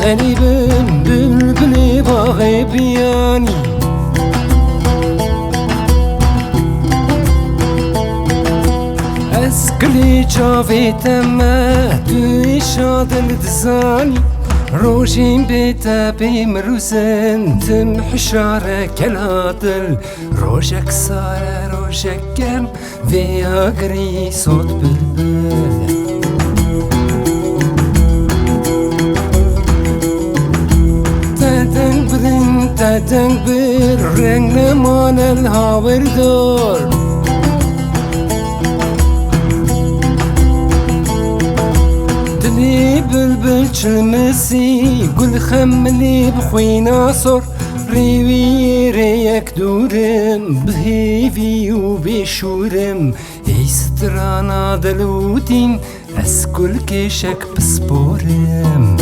غريب بلبلي باغي بياني اسكلي جافي تما توي شادل دزاني روجين بيتا بمروسن تم حشارة كالعطل روجك صار روجك كم فيها قري صوت بلبل تنبر رنگ نمان الهاور دور دلي بلبل چلمسي قل خملي بخوينا صر ريوي ريك دورم بهيفي وبشورم يسترانا دلوتين اسكل كيشك بسبورم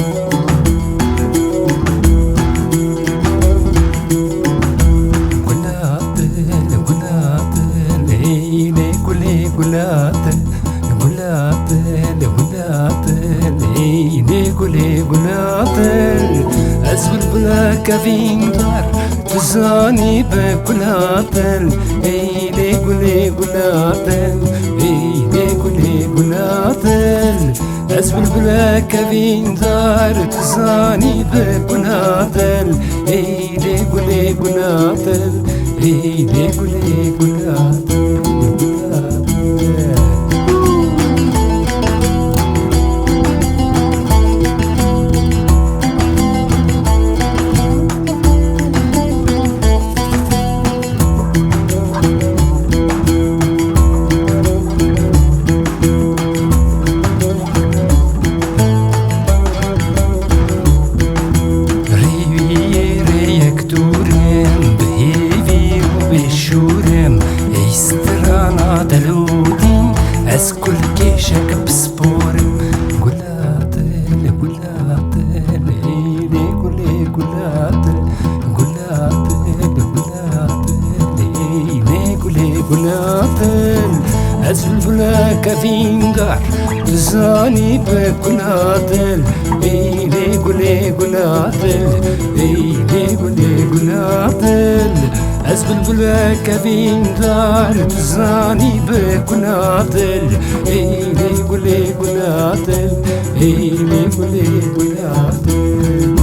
أزول بلا كافين دار تزاني بكلاتل إيلي قولي قلاتل إيلي قولي قلاتل أزول بلا كافين دار تزاني بكلاتل إيلي قولي قلاتل إيلي قولي قلاتل أسكل كيشك بسبورم قلاتل قلاتل إيلي قولي قلاتل قلاتل قلاتل إيلي قولي قلاتل أزول بلا كافين دار تزاني بقلاتل إيلي قولي قلاتل إيلي قولي قلاتل أزبل بلا كافين دار تزاني بكناتل إيلي قولي قلاتل إيلي قولي قلاتل